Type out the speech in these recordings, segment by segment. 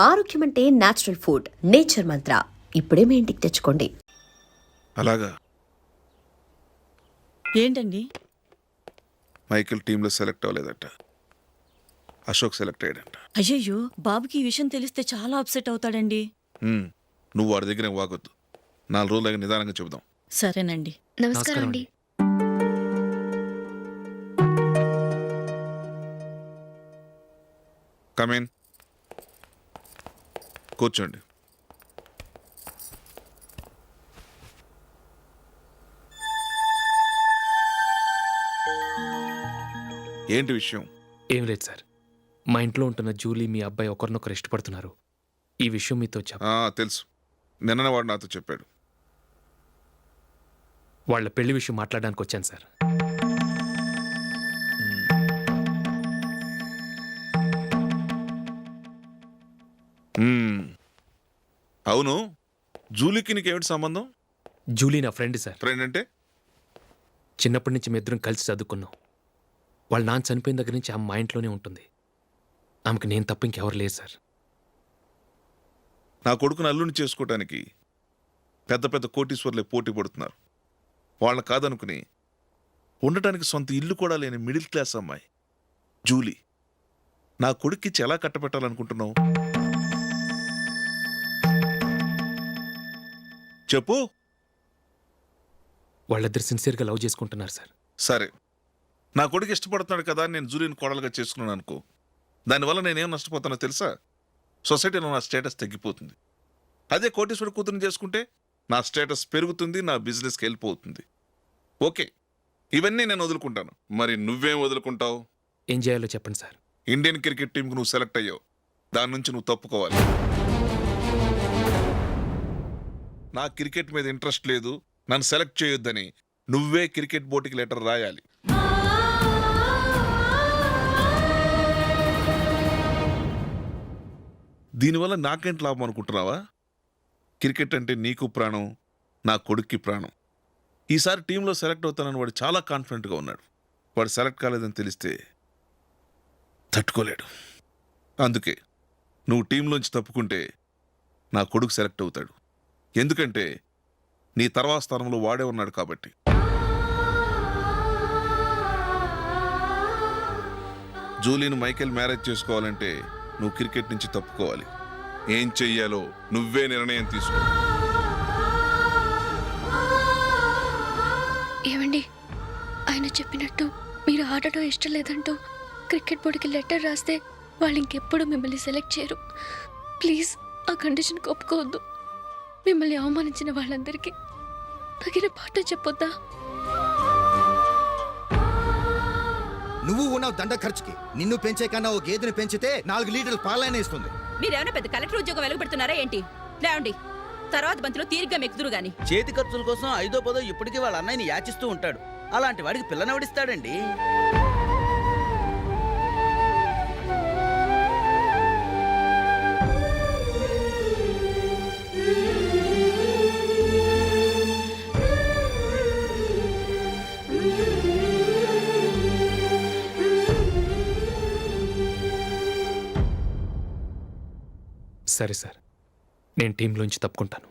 ఆరోగ్యం అంటే natural food. Nature మంత్ర ఇప్పుడే మీ ఇంటికి తెచ్చుకోండి. అలాగా ఏంటండి? మైకిల్ టీంలో సెలెక్ట్ అవ్వలేదట. అశోక్ సెలెక్ట్ అయ్యాడంట. అయ్యయ్యో, బాబుకి ఈ విషయం తెలిస్తే చాలా అప్సెట్ అవుతాడండి. నువ్వు వాడి దగ్గర వాగొద్దు. 4 రోజులు నిదానంగా చెబుదాం. సరేనండి. నమస్కారం అండి. కమేన్, కూర్చోండి. ఏంటి విషయం? ఏం లేదు సార్, మా ఇంట్లో ఉంటున్న జూలీ మీ అబ్బాయి ఒకరినొకరు ఇష్టపడుతున్నారు. ఈ విషయం మీతో తెలుసు. నిన్ననే వాడు నాతో చెప్పాడు. వాళ్ళ పెళ్లి విషయం మాట్లాడడానికి వచ్చాను సార్. అవును, జూలీకి నీకేమిటి సంబంధం? జూలీ నా ఫ్రెండ్ సార్. ఫ్రెండ్ అంటే? చిన్నప్పటి నుంచి మీ ఇద్దరం కలిసి చదువుకున్నాం. వాళ్ళ నాన్న చనిపోయిన దగ్గర నుంచి ఆమె మా ఇంట్లోనే ఉంటుంది. ఆమెకు నేను తప్ప ఇంకెవరు లేదు సార్. నా కొడుకును అల్లుని చేసుకోవటానికి పెద్ద పెద్ద కోటీశ్వర్లే పోటీ పడుతున్నారు. వాళ్ళని కాదనుకుని ఉండటానికి సొంత ఇల్లు కూడా లేని మిడిల్ క్లాస్ అమ్మాయి జూలీ నా కొడుక్కిచ్చి ఎలా కట్టబెట్టాలనుకుంటున్నావు? చెప్పు. వాళ్ళిద్దరు సిన్సియర్గా లవ్ చేసుకుంటున్నారు సార్. సరే, నా కొడుకు ఇష్టపడుతున్నాడు కదా అని నేను జూలీని కోడలుగా చేసుకున్నాను అనుకో. దానివల్ల నేనేం నష్టపోతానో తెలుసా? సొసైటీలో నా స్టేటస్ తగ్గిపోతుంది. అదే కోటీశ్వర కూతురుని చేసుకుంటే నా స్టేటస్ పెరుగుతుంది, నా బిజినెస్కి వెళ్ళిపోతుంది. ఓకే, ఇవన్నీ నేను వదులుకుంటాను. మరి నువ్వేం వదులుకుంటావు? ఏం చేయాలో చెప్పండి సార్. ఇండియన్ క్రికెట్ టీంకి నువ్వు సెలెక్ట్ అయ్యావు. దాని నుంచి నువ్వు తప్పుకోవాలి. నా క్రికెట్ మీద ఇంట్రెస్ట్ లేదు, నన్ను సెలెక్ట్ చేయొద్దని నువ్వే క్రికెట్ బోర్డుకి లెటర్ రాయాలి. దీనివల్ల నాకేంటి లాభం అనుకుంటున్నావా? క్రికెట్ అంటే నీకు ప్రాణం, నా కొడుక్కి ప్రాణం. ఈసారి టీంలో సెలెక్ట్ అవుతానని వాడు చాలా కాన్ఫిడెంట్గా ఉన్నాడు. వాడు సెలెక్ట్ కాలేదని తెలిస్తే తట్టుకోలేడు. అందుకే నువ్వు టీంలోంచి తప్పుకుంటే నా కొడుకు సెలెక్ట్ అవుతాడు. ఎందుకంటే నీ తర్వాత స్థానంలో వాడే ఉన్నాడు కాబట్టి. జూలీని మైకేల్ మ్యారేజ్ చేసుకోవాలంటే నువ్వు క్రికెట్ నుంచి తప్పుకోవాలి. ఏం చెయ్యాలో నువ్వే నిర్ణయం తీసుకో. ఏమండి, ఆయన చెప్పినట్టు మీరు ఆడటం ఇష్టం లేదంటూ క్రికెట్ బోర్డుకి లెటర్ రాస్తే వాళ్ళు ఇంకెప్పుడు మిమ్మల్ని సెలెక్ట్ చేయరు. ప్లీజ్ ఆ కండిషన్కి ఒప్పుకోవద్దు. మిమ్మల్ని అవమానించిన వాళ్ళందరికీ తగిన పాఠం చెప్పొద్దా? నువ్వు ఉన్నావు దండ ఖర్చుకి. నిన్ను పెంచే కన్నా ఓ గేదెని పెంచితే 4 లీటర్ల పాలైన ఇస్తుంది. మీరేమైనా పెద్ద కలెక్టర్ ఉద్యోగం వెలుగుపెడుతున్నారా ఏంటి? లేవండి, తర్వాత బంతిలో తీరిగ్గా మెక్కుదురు గాని. చేతి ఖర్చుల కోసం 5దో 10దో ఇప్పటికీ వాళ్ళ అన్నయ్యని యాచిస్తూ ఉంటాడు. అలాంటి వాడికి పిల్లనవడిస్తాడండి. సరే సార్, నేను టీంలోంచి తప్పుకుంటాను.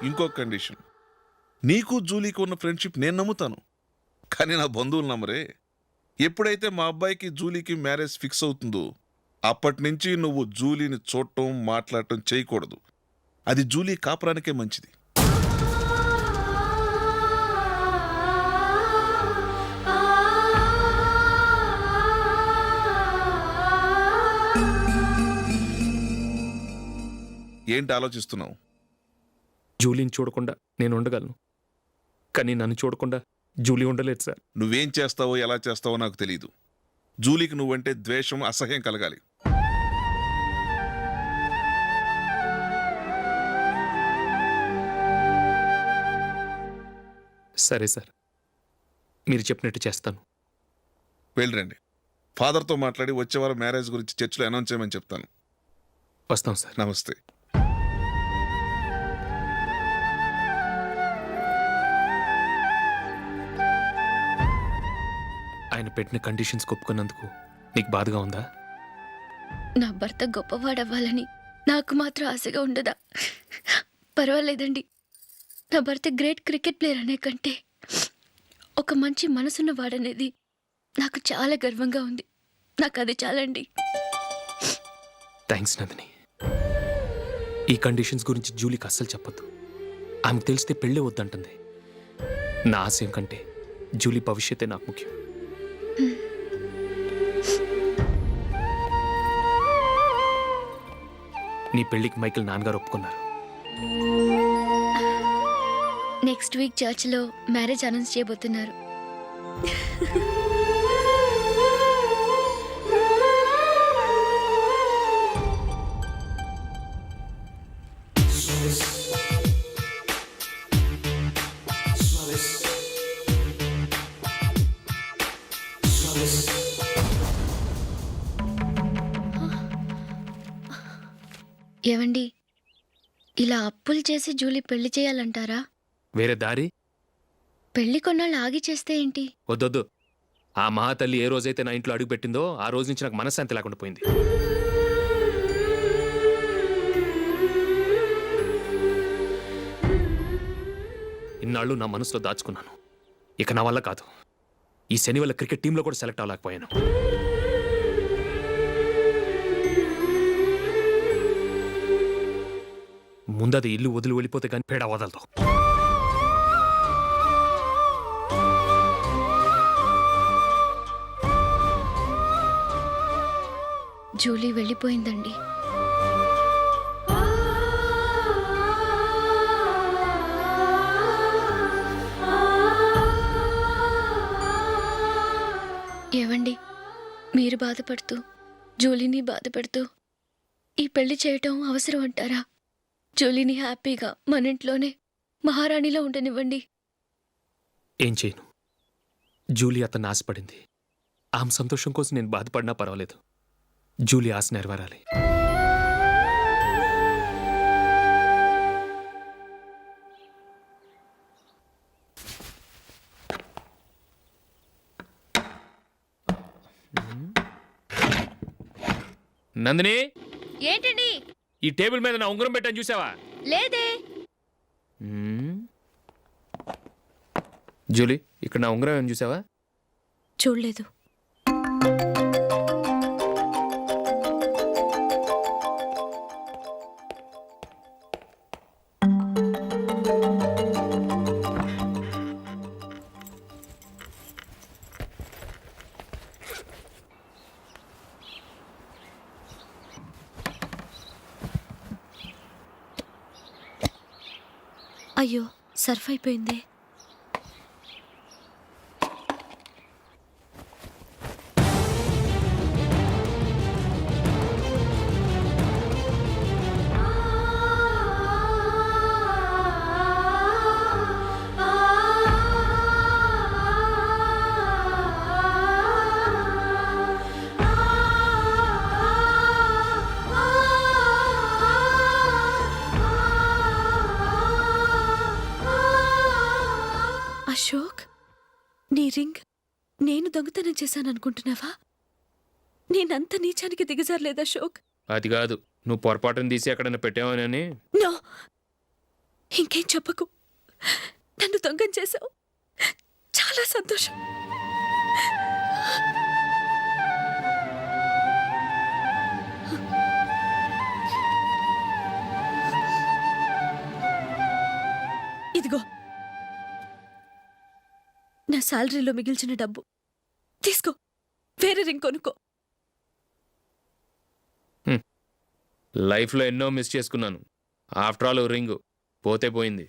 ఇంకో కండిషన్, నీకు జూలీకి ఉన్న ఫ్రెండ్షిప్ నేను నమ్ముతాను, కానీ నా బంధువులు నమ్మరే. ఎప్పుడైతే మా అబ్బాయికి జూలీకి మ్యారేజ్ ఫిక్స్ అవుతుందో అప్పటి నుంచి నువ్వు జూలీని చూడటం మాట్లాడటం చేయకూడదు. అది జూలీ కాపురానికే మంచిది. ఏంటి ఆలోచిస్తున్నావు? జూలీని చూడకుండా నేను ఉండగలను, కానీ నన్ను చూడకుండా జూలీ ఉండలేదు సార్. నువ్వేం చేస్తావో ఎలా చేస్తావో నాకు తెలీదు. జూలీకి నువ్వంటే ద్వేషం, అసహ్యం కలగాలి. సరే సార్, మీరు చెప్పినట్టు చేస్తాను. వెళ్ళరండి, ఫాదర్తో మాట్లాడి వచ్చేవారం మ్యారేజ్ గురించి చర్చిలో అనౌన్స్ చేయమని చెప్తాను. వస్తాం సార్. నమస్తే. పెట్టిన కండిషన్స్ ఒప్పుకున్నందుకు నీకు బాధగా ఉందా? నా భర్త గొప్పవాడవ్వాలని నాకు మాత్రం ఆశగా ఉండదా? పర్వాలేదండి. నా భర్త గ్రేట్ క్రికెట్ ప్లేయర్ అనే కంటే ఒక మంచి మనసున్న వాడనేది నాకు చాలా గర్వంగా ఉంది. నాకు అది చాలండి. థ్యాంక్స్ నందిని. ఈ కండిషన్స్ గురించి జూలీకి అస్సలు చెప్పొద్దు. ఆమెకు తెలిస్తే పెళ్ళే వద్దంటుంది. నా ఆశయం కంటే జూలీ భవిష్యత్తే నాకు ముఖ్యం. నీ పెళ్ళికి మైకేల్ నాన్నగారు ఒప్పుకున్నారు. నెక్స్ట్ వీక్ చర్చ్లో మ్యారేజ్ అనౌన్స్ చేయబోతున్నారు. ఏవండి, ఇలా అప్పులు చేసి జూలీ పెళ్లి చేయాలంటారా? వేరే దారి పెళ్లి కొన్నాళ్ళు ఆగి చేస్తే ఏంటి? వద్దొద్దు. ఆ మహాతల్లి ఏ రోజైతే నా ఇంట్లో అడుగు పెట్టిందో ఆ రోజు నుంచి నాకు మనశ్శాంతి లేకుండా పోయింది. ఇన్నాళ్ళు నా మనసులో దాచుకున్నాను. ఇక నా వల్ల కాదు. ఈ శని వల్ల క్రికెట్ టీంలో కూడా సెలెక్ట్ అవ్వలేకపోయాను. ముందది ఇల్లు వదిలి వెళ్ళిపోతే కానీ పేడ వదలదు. జూలీ వెళ్ళిపోయిందండి. ఏవండి, మీరు బాధపడుతూ జూలీని బాధపెడుతూ ఈ పెళ్లి చేయటం అవసరం అంటారా? జూలీని హ్యాపీగా మన ఇంట్లోనే మహారాణిలో ఉండనివ్వండి. ఏం చేయను? జూలీ అతన్ని ఆశపడింది. ఆమె సంతోషం కోసం నేను బాధపడినా పర్వాలేదు. జూలీ ఆశ నెరవేరాలి. నందిని, ఏంటండి? ఈ టేబుల్ మీద నా ఉంగరం పెట్టని చూసావా? లేదే. జూలీ, ఇక్కడ నా ఉంగరం ఏమని చూసావా? చూడలేదు. అయ్యో, సర్ఫ్ అయిపోయిందే. అశోక్, నీ రింగ్ నేను దొంగతనం చేశాననుకుంటున్నావా? నేనంత నీచానికి దిగజారలేదు అశోక్. అది కాదు, నువ్వు పొరపాటును తీసి ఎక్కడైనా పెట్టావని. నో, ఇంకేం చెప్పకు. నన్ను దొంగం చేశావు. చాలా సంతోషం. ఇదిగో నా శాలరీలో మిగిల్చిన డబ్బు తీసుకో. వేరే రింగ్ కొనుక్కో. లైఫ్లో ఎన్నో మిస్ చేసుకున్నాను. ఆఫ్టర్ ఆల్ రింగ్ పోతే పోయింది.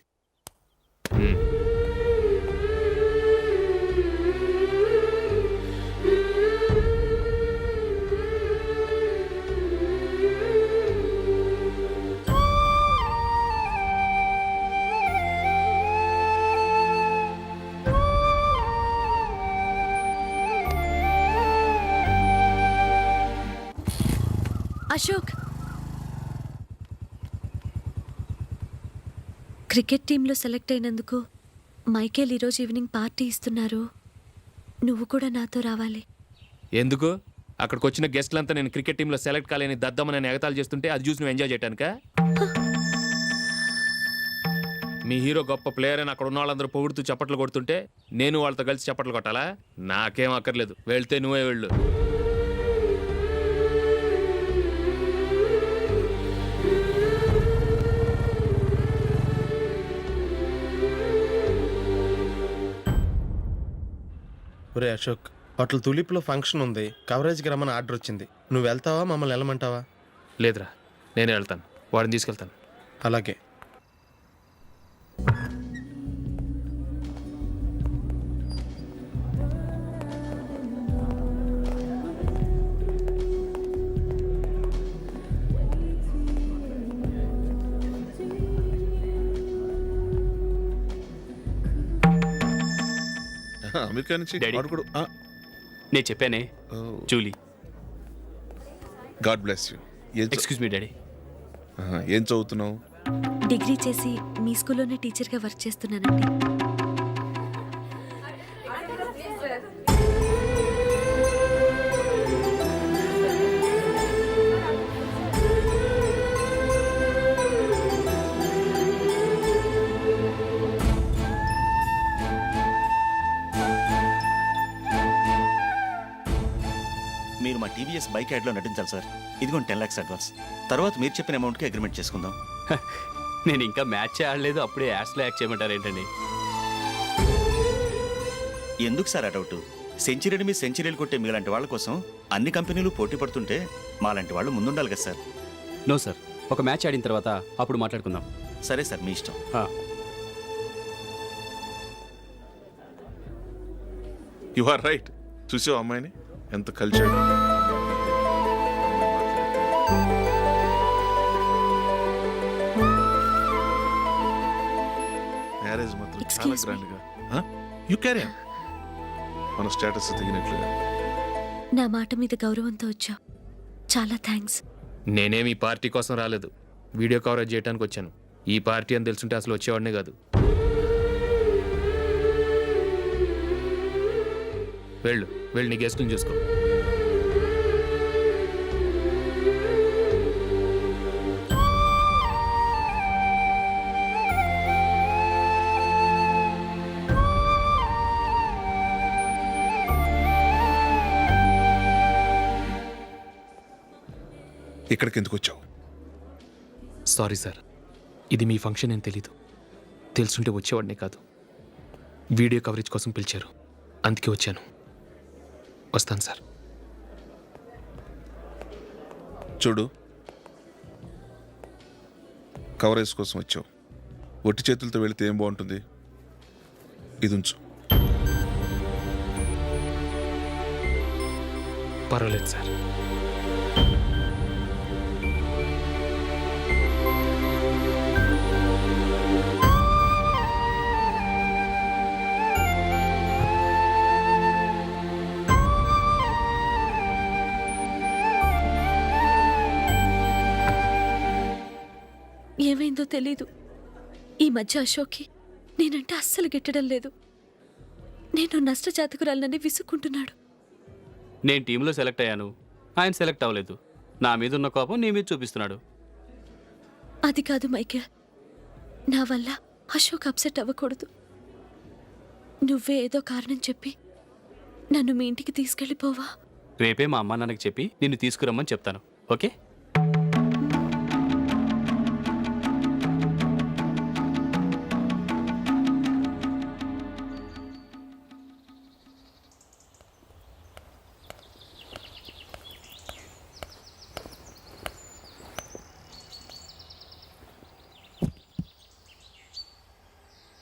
అశోక్, క్రికెట్ టీంలో సెలెక్ట్ అయినందుకు మైకేల్ ఈరోజు ఈవినింగ్ పార్టీ ఇస్తున్నారు. నువ్వు కూడా నాతో రావాలి. ఎందుకు? అక్కడికి వచ్చిన గెస్ట్లంతా నేను క్రికెట్ టీంలో సెలెక్ట్ కాలేని దద్దమ్మని నేను ఎగతాలు చేస్తుంటే అది చూసి నువ్వు ఎంజాయ్ చేయటానికా? మీ హీరో గొప్ప ప్లేయర్ అని అక్కడ ఉన్న వాళ్ళందరూ పొగుడుతూ చప్పట్లు కొడుతుంటే నేను వాళ్ళతో కలిసి చప్పట్లు కొట్టాలా? నాకేం అక్కర్లేదు, వెళ్తే నువ్వే వెళ్ళు. ఒరే అశోక్, హోటల్ తులిప్లో ఫంక్షన్ ఉంది, కవరేజ్కి రమ్మని ఆర్డర్ వచ్చింది. నువ్వు వెళ్తావా, మమ్మల్ని వెళ్ళమంటావా? లేదురా, నేనే వెళ్తాను, వాడిని తీసుకెళ్తాను. అలాగే. అమెరికా నుంచి డాడీ. వాడు కూడా నేను చెప్పానే, Julie. God bless you. Excuse me daddy. ఏం చదువుతున్నావు? డిగ్రీ చేసి మీ స్కూల్లోనే టీచర్గా వర్క్ చేస్తున్నానండి. మీరు మా టీవీఎస్ బైక్ యాడ్లో నటించాలి సార్. ఇదిగోండి 10 lakhs అడ్వాన్స్. తర్వాత మీరు చెప్పిన అమౌంట్కి అగ్రిమెంట్ చేసుకుందాం. నేను ఇంకా మ్యాచ్ ఆడలేదు, అప్పుడే యాడ్స్లో యాక్ట్ చేయమంటారు ఏంటండి? ఎందుకు సార్ ఆ డౌట్? సెంచరీని మీ సెంచరీలు కొట్టే మీలాంటి వాళ్ళ కోసం అన్ని కంపెనీలు పోటీ పడుతుంటే మాలాంటి వాళ్ళు ముందుండాలి కదా సార్. నో సార్, ఒక మ్యాచ్ ఆడిన తర్వాత అప్పుడు మాట్లాడుకుందాం. సరే సార్, మీ ఇష్టం. You are right. చూసావు అమ్మాయిని ఎంత కలిచాడు. మ్యారేజ్ మాత్రం చాలా Excuse me. గ్రాండ్ గా. You carry on. మన స్టేటస్ తగినట్లుగా. నా మాట మీద గౌరవంతో వచ్చావు, చాలా థ్యాంక్స్. నేనేమి ఈ పార్టీ కోసం రాలేదు, వీడియో కవరేజ్ చేయడానికి వచ్చాను. ఈ పార్టీ అని తెలుసుంటే అసలు వచ్చేవాడినే కాదు. వెళ్ళు, వెళ్ళి నీ గెస్ట్ని చూసుకో. ఇక్కడికి ఎందుకు వచ్చావు? సారీ సార్, ఇది మీ ఫంక్షన్ అని తెలీదు. తెలుసుంటే వచ్చేవాడినే కాదు. వీడియో కవరేజ్ కోసం పిలిచారు, అందుకే వచ్చాను. వస్తాను సార్. చూడు, కవరేజ్ కోసం వచ్చావు. ఒట్టి చేతులతో వెళితే ఏం బాగుంటుంది? ఇది ఉంచు. పర్వాలేదు సార్. ఏమైందో తెలీదు, ఈ మధ్య అశోక్కి నేనంటే అస్సలు గిట్టడం లేదు. నేను నష్టజాతకురాలనని విసుక్కుంటున్నాడు. నేను టీంలో సెలెక్ట్ అయ్యాను, ఆయన సెలెక్ట్ అవ్వలేదు. నా మీద ఉన్న కోపం నీ మీద చూపిస్తున్నాడు. అది కాదు మైకేల్, నా వల్ల అశోక్ అప్సెట్ అవ్వకూడదు. నువ్వే ఏదో కారణం చెప్పి నన్ను మీ ఇంటికి తీసుకెళ్ళిపోవా? రేపే మా అమ్మ నాన్నకి చెప్పి నిన్ను తీసుకురమ్మని చెప్తాను, ఓకే?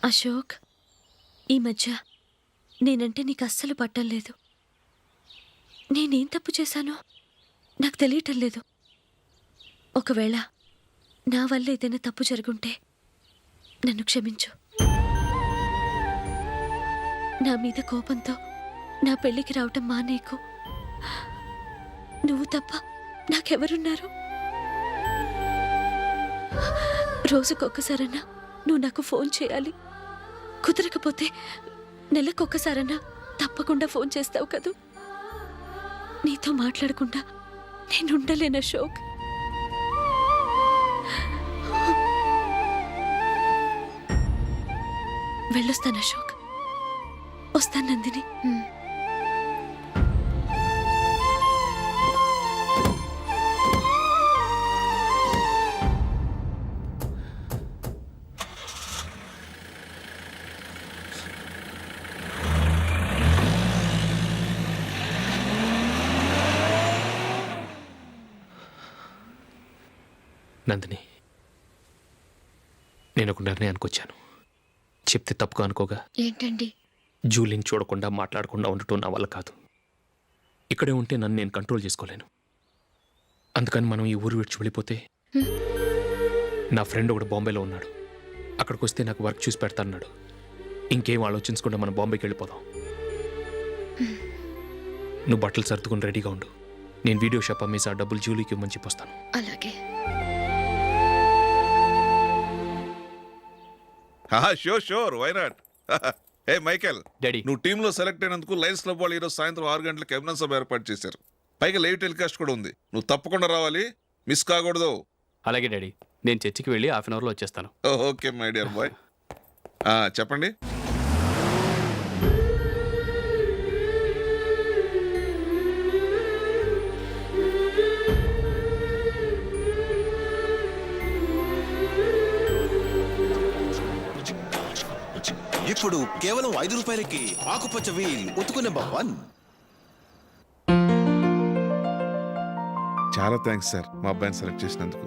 అశోక్, ఈ మధ్య నేనంటే నీకు అస్సలు పట్టం లేదు. నేనేం తప్పు చేశానో నాకు తెలియటం లేదు. ఒకవేళ నా వల్ల ఏదైనా తప్పు జరుగుంటే నన్ను క్షమించు. నా మీద కోపంతో నా పెళ్ళికి రావటం మానేకు. నువ్వు తప్ప నాకెవరున్నారు? రోజుకొక్కసారన్నా నువ్వు నాకు ఫోన్ చేయాలి. కుదరకపోతే నెలకొక్కసారన్నా తప్పకుండా ఫోన్ చేస్తావు కదూ? నీతో మాట్లాడకుండా నేను ఉండలేను అశోక్. వెళ్ళొస్తాను అశోక్. వస్తాను నందిని. నందిని, నేను ఒక నిర్ణయానికి వచ్చాను. చెప్తే తప్పుగా అనుకోగా. ఏంటండి? జూలిని చూడకుండా మాట్లాడకుండా ఉండటం నా వల్ల కాదు. ఇక్కడే ఉంటే నన్ను నేను కంట్రోల్ చేసుకోలేను. అందుకని మనం ఈ ఊరు విడిచి వెళ్ళిపోతే, నా ఫ్రెండ్ ఒకడు బాంబేలో ఉన్నాడు, అక్కడికి వస్తే నాకు వర్క్ చూసి పెడతాన్నాడు. ఇంకేం ఆలోచించకుండా మనం బాంబేకి వెళ్ళిపోదాం. నువ్వు బట్టలు సర్దుకుని రెడీగా ఉండు. నేను వీడియో షాప్ అమ్మేసి ఆ డబ్బులు జూలీకి ఇవ్వమని చెప్పొస్తాను. అలాగే. Sure why not. ఏ మైకేల్, డాడీ, నువ్వు టీంలో సెలెక్ట్ అయినందుకు లయన్స్ క్లబ్ వాళ్ళు ఈరోజు సాయంత్రం 6 గంటలకు అభినందన సభ ఏర్పాటు చేశారు. పైగా లైవ్ టెలికాస్ట్ కూడా ఉంది. నువ్వు తప్పకుండా రావాలి, మిస్ కాకూడదు. అలాగే డాడీ, నేను చర్చికి వెళ్ళి హాఫ్ అన్ అవర్లో వచ్చేస్తాను. Okay my dear bye. చెప్పండి. ఇప్పుడు కేవలం 5 రూపాయలకి ఆకుపచ్చ వీల్ ఉతుకు నెంబర్ 1. చాలా థ్యాంక్స్ సార్, మా అబ్బాయిని సెలెక్ట్ చేసినందుకు.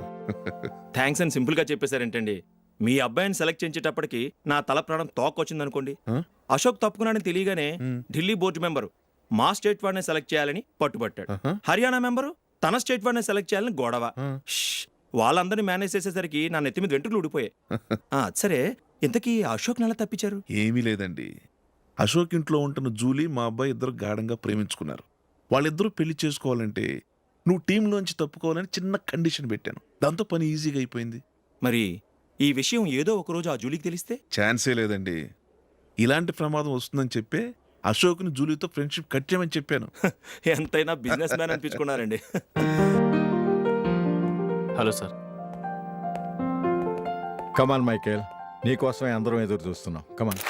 థ్యాంక్స్ అని సింపుల్ గా చెప్పేశారేంటండి? మీ అబ్బాయిని సెలెక్ట్ చేయించేటప్పటికి నా తల ప్రాణం తోకొచ్చిందనుకోండి. అశోక్ తప్పుకున్నాడని తెలియగానే ఢిల్లీ బోర్డు మెంబరు మా స్టేట్ వాడిని సెలెక్ట్ చేయాలని పట్టుబట్టాడు. హర్యానా మెంబరు తన స్టేట్ వాడిని సెలెక్ట్ చేయాలని గొడవ. వాళ్ళందరినీ మేనేజ్ చేసేసరికి నా నెత్తి మీద వెంట్రుకలు ఊడిపోయాయి. సరే, ఇంతకీ అశోక్ నెల తప్పించారు? ఏమీ లేదండి. అశోక్ ఇంట్లో ఉంటున్న జూలీ మా అబ్బాయి ఇద్దరు గాఢంగా ప్రేమించుకున్నారు. వాళ్ళిద్దరూ పెళ్లి చేసుకోవాలంటే నువ్వు టీంలోంచి తప్పుకోవాలని చిన్న కండిషన్ పెట్టాను. దాంతో పని ఈజీగా అయిపోయింది. మరి ఈ విషయం ఏదో ఒకరోజు ఆ జూలీకి తెలిస్తే? ఛాన్సే లేదండి. ఇలాంటి ప్రమాదం వస్తుందని చెప్పే అశోక్ని జూలీతో ఫ్రెండ్షిప్ కట్ చేయమని చెప్పాను. ఎంతైనా బిజినెస్ మ్యాన్ అనిపించుకున్నారండి. Hello sir. కమాన్ మైకేల్, నీకోసమే అందరం ఎదురు చూస్తున్నాం. కమాన్.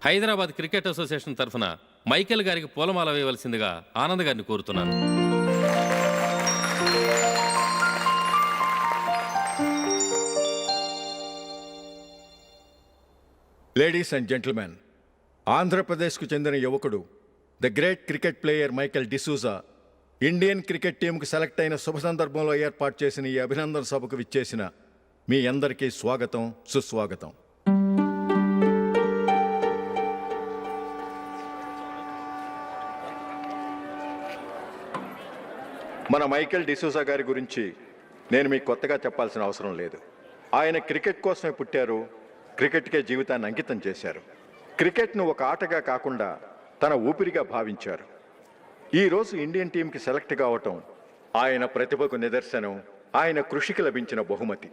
హైదరాబాద్ క్రికెట్ అసోసియేషన్ తరఫున మైకేల్ గారికి పూలమాల వేయవలసిందిగా ఆనంద్ గారిని కోరుతున్నాను. లేడీస్ అండ్ జెంటిల్మెన్, ఆంధ్రప్రదేశ్కు చెందిన యువకుడు the great cricket player Michael D'Souza Indian cricket టీంకు సెలెక్ట్ అయిన శుభ సందర్భంలో ఏర్పాటు చేసిన ఈ అభినందన సభకు విచ్చేసిన మీ అందరికీ స్వాగతం, సుస్వాగతం. మన మైకేల్ డిసూజా గారి గురించి నేను మీకు కొత్తగా చెప్పాల్సిన అవసరం లేదు. ఆయన క్రికెట్ కోసమే పుట్టారు, క్రికెట్కే జీవితాన్ని అంకితం చేశారు. క్రికెట్ను ఒక ఆటగా కాకుండా తన ఊపిరిగా భావించారు. ఈరోజు ఇండియన్ టీంకి సెలెక్ట్ కావటం ఆయన ప్రతిభకు నిదర్శనం, ఆయన కృషికి లభించిన బహుమతి.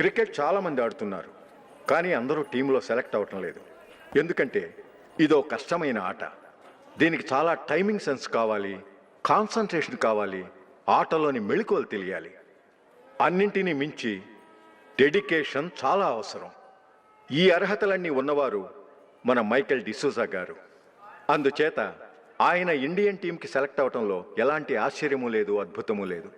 క్రికెట్ చాలామంది ఆడుతున్నారు, కానీ అందరూ టీంలో సెలెక్ట్ అవటం లేదు. ఎందుకంటే ఇదో కష్టమైన ఆట. దీనికి చాలా టైమింగ్ సెన్స్ కావాలి, కాన్సన్ట్రేషన్ కావాలి, ఆటలోని మెళకువలు తెలియాలి. అన్నింటినీ మించి డెడికేషన్ చాలా అవసరం. ఈ అర్హతలన్నీ ఉన్నవారు మన మైకేల్ డిసూజా గారు. అందుచేత ఆయన ఇండియన్ టీంకి సెలెక్ట్ అవటంలో ఎలాంటి ఆశ్చర్యమూ లేదు, అద్భుతమూ లేదు.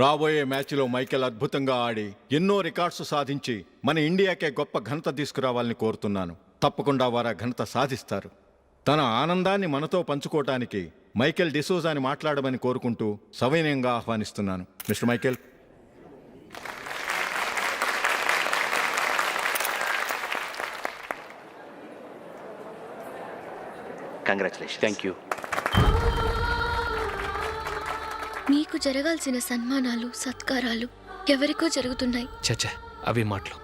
రాబోయే మ్యాచ్లో మైకేల్ అద్భుతంగా ఆడి ఎన్నో రికార్డ్స్ సాధించి మన ఇండియాకే గొప్ప ఘనత తీసుకురావాలని కోరుతున్నాను. తప్పకుండా వారు ఆ ఘనత సాధిస్తారు. తన ఆనందాన్ని మనతో పంచుకోవటానికి మైకేల్ డిసూజాని మాట్లాడమని కోరుకుంటూ సవినయంగా ఆహ్వానిస్తున్నాను. Mister Michael. Congratulation. Thank you. మీకు జరగాల్సిన సన్మానాలు సత్కారాలు ఎవరికో జరుగుతున్నాయి. చచ్చా అవే మాటలు.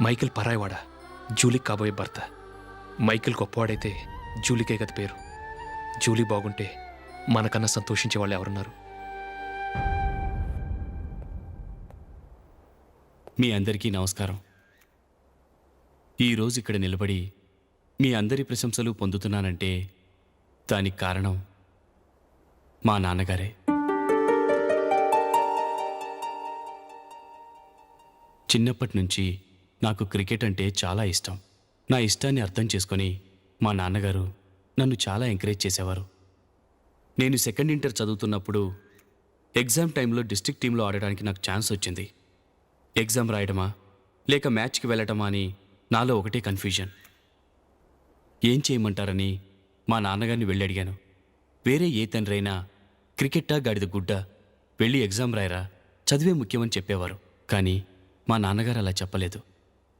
మైకేల్ పరాయవాడా, జూలీకి కాబోయే భర్త. మైకేల్ గొప్పవాడైతే జూలీకే కదా పేరు. జూలీ బాగుంటే మనకన్నా సంతోషించే వాళ్ళు ఎవరున్నారు? మీ అందరికీ నమస్కారం. ఈరోజు ఇక్కడ నిలబడి మీ అందరి ప్రశంసలు పొందుతున్నానంటే దానికి కారణం మా నాన్నగారే. చిన్నప్పటి నుంచి నాకు క్రికెట్ అంటే చాలా ఇష్టం. నా ఇష్టాన్ని అర్థం చేసుకొని మా నాన్నగారు నన్ను చాలా ఎంకరేజ్ చేసేవారు. నేను సెకండ్ ఇంటర్ చదువుతున్నప్పుడు ఎగ్జామ్ టైంలో డిస్ట్రిక్ట్ టీంలో ఆడడానికి నాకు ఛాన్స్ వచ్చింది. ఎగ్జామ్ రాయడమా లేక మ్యాచ్కి వెళ్ళటమా అని నాలో ఒకటే కన్ఫ్యూజన్. ఏం చేయమంటారని మా నాన్నగారిని వెళ్ళి అడిగాను. వేరే ఏ తండ్రైనా క్రికెట్టా గాడిద గుడ్డ, వెళ్ళి ఎగ్జామ్ రాయరా, చదివే ముఖ్యమని చెప్పేవారు. కానీ మా నాన్నగారు అలా చెప్పలేదు.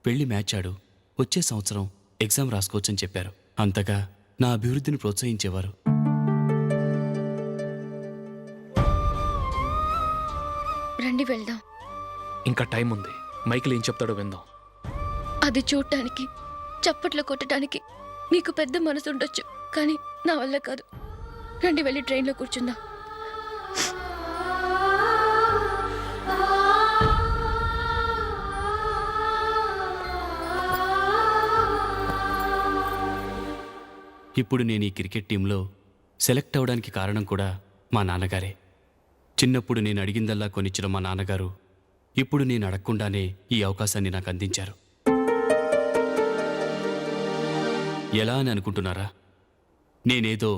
వెళ్ళి మ్యాచ్ ఆడు, వచ్చే సంవత్సరం ఎగ్జామ్ రాసుకోవచ్చని చెప్పారు. అంతగా నా అభివృద్ధిని ప్రోత్సహించేవారు. రండి వెళ్దాం. ఇంకా టైం ఉంది. మైకేల్ ఏం చెప్తాడో విందాం. అది చూడటానికి, చప్పట్లు కొట్టడానికి మీకు పెద్ద మనసు ఉండొచ్చు, కానీ నా వల్ల కాదు. రండి వెళ్ళి ట్రైన్లో కూర్చుందాం. ఇప్పుడు నేను ఈ క్రికెట్ టీంలో సెలెక్ట్ అవ్వడానికి కారణం కూడా మా నాన్నగారే. చిన్నప్పుడు నేను అడిగిందల్లా కొనిచ్చిన మా నాన్నగారు ఇప్పుడు నేను అడగకుండానే ఈ అవకాశాన్ని నాకు అందించారు. ఎలా అని అనుకుంటున్నారా? నేనేదో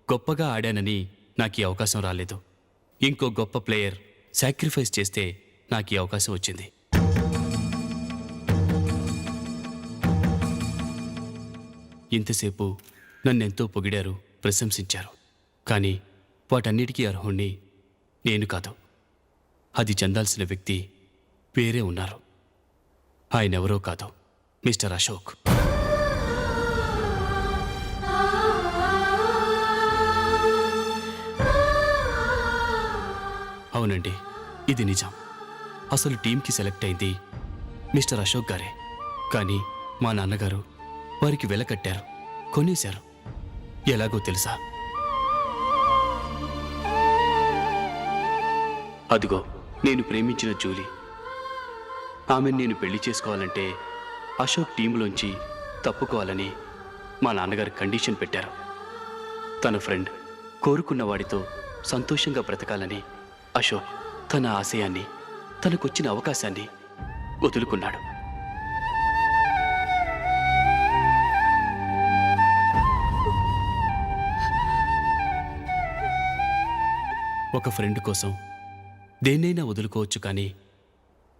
గొప్పగా ఆడానని నాకు ఈ అవకాశం రాలేదు. ఇంకో గొప్ప ప్లేయర్ సాక్రిఫైస్ చేస్తే నాకు ఈ అవకాశం వచ్చింది. ఇంతసేపు నన్నెంతో పొగిడారు, ప్రశంసించారు. కానీ వాటన్నిటికీ అర్హుణ్ణి నేను కాదు. అది చెందాల్సిన వ్యక్తి వేరే ఉన్నారు. ఆయనెవరో కాదు, మిస్టర్ అశోక్. అవునండి, ఇది నిజం. అసలు టీంకి సెలెక్ట్ అయింది మిస్టర్ అశోక్ గారే. కానీ మా నాన్నగారు వారికి వెల కట్టారు, కొనేశారు. ఎలాగో తెలుసా? అదిగో నేను ప్రేమించిన జూలీ. ఆమెను నేను పెళ్లి చేసుకోవాలంటే అశోక్ టీంలోంచి తప్పుకోవాలని మా నాన్నగారు కండిషన్ పెట్టారు. తన ఫ్రెండ్ కోరుకున్న వాడితో సంతోషంగా బ్రతకాలని అశోక్ తన ఆశయాన్ని, తనకొచ్చిన అవకాశాన్ని వదులుకున్నాడు. ఒక ఫ్రెండ్ కోసం దేన్నైనా వదులుకోవచ్చు, కానీ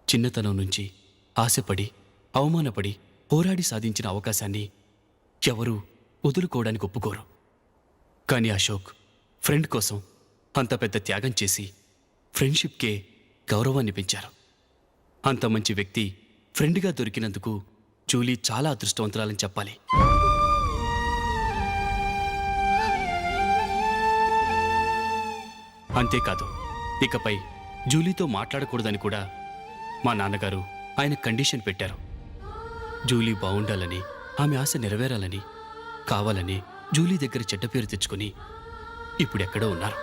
చిన్నతనం నుంచి ఆశపడి, అవమానపడి, పోరాడి సాధించిన అవకాశాన్ని ఎవరూ వదులుకోవడానికి ఒప్పుకోరు. కానీ అశోక్ ఫ్రెండ్ కోసం అంత పెద్ద త్యాగం చేసి ఫ్రెండ్షిప్కే గౌరవాన్ని పెంచారు. అంత మంచి వ్యక్తి ఫ్రెండ్గా దొరికినందుకు జూలీ చాలా అదృష్టవంతురాలని చెప్పాలి. అంతేకాదు, ఇకపై జూలీతో మాట్లాడకూడదని కూడా మా నాన్నగారు ఆయన కండిషన్ పెట్టారు. జూలీ బాగుండాలని, ఆమె ఆశ నెరవేరాలని, కావాలని జూలీ దగ్గర చెడ్డ పేరు తెచ్చుకుని ఇప్పుడెక్కడో ఉన్నారు.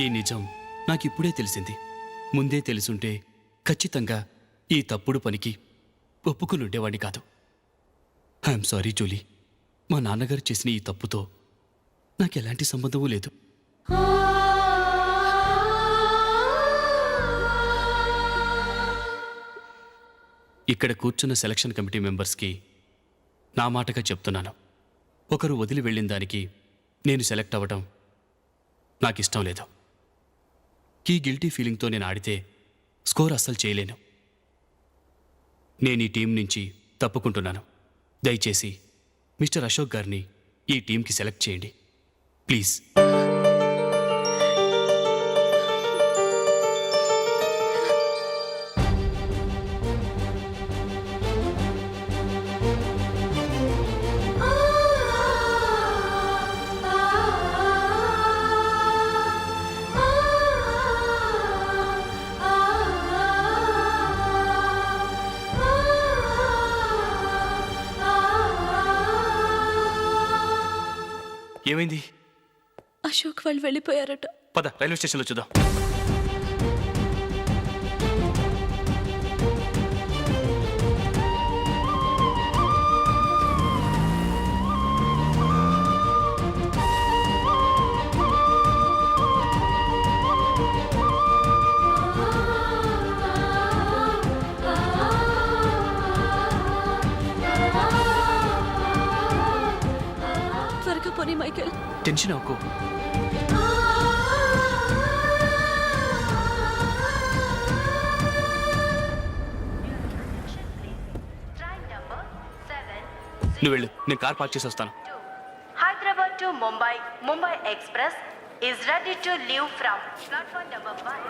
ఈ నిజం నాకిప్పుడే తెలిసింది. ముందే తెలుసుంటే ఖచ్చితంగా ఈ తప్పుడు పనికి ఒప్పుకుని ఉండేవాడిని కాదు. I'm sorry Julie. మా నాన్నగారు చేసిన ఈ తప్పుతో నాకెలాంటి సంబంధమూ లేదు. ఇక్కడ కూర్చున్న సెలక్షన్ కమిటీ మెంబర్స్కి నా మాటగా చెప్తున్నాను. ఒకరు వదిలి వెళ్ళిన దానికి నేను సెలెక్ట్ అవ్వడం నాకిష్టం లేదు. ఈ గిల్టీ ఫీలింగ్తో నేను ఆడితే స్కోర్ అస్సలు చేయలేను. నేను ఈ టీం నుంచి తప్పుకుంటున్నాను. దయచేసి మిస్టర్ అశోక్ గారిని ఈ టీంకి సెలెక్ట్ చేయండి ప్లీజ్. ఏమైంది? అశోక్ వాళ్ళు వెళ్ళిపోయారట. పద రైల్వే స్టేషన్లో చూద్దాం. త్వరగా పోనీ మైకేల్. టెన్షన్ అవ్వకు. నువ్వు వెళ్ళు, నేను కార్ పార్క్ చేసి వస్తాను. Hyderabad to Mumbai Mumbai express is ready to leave from platform number 1.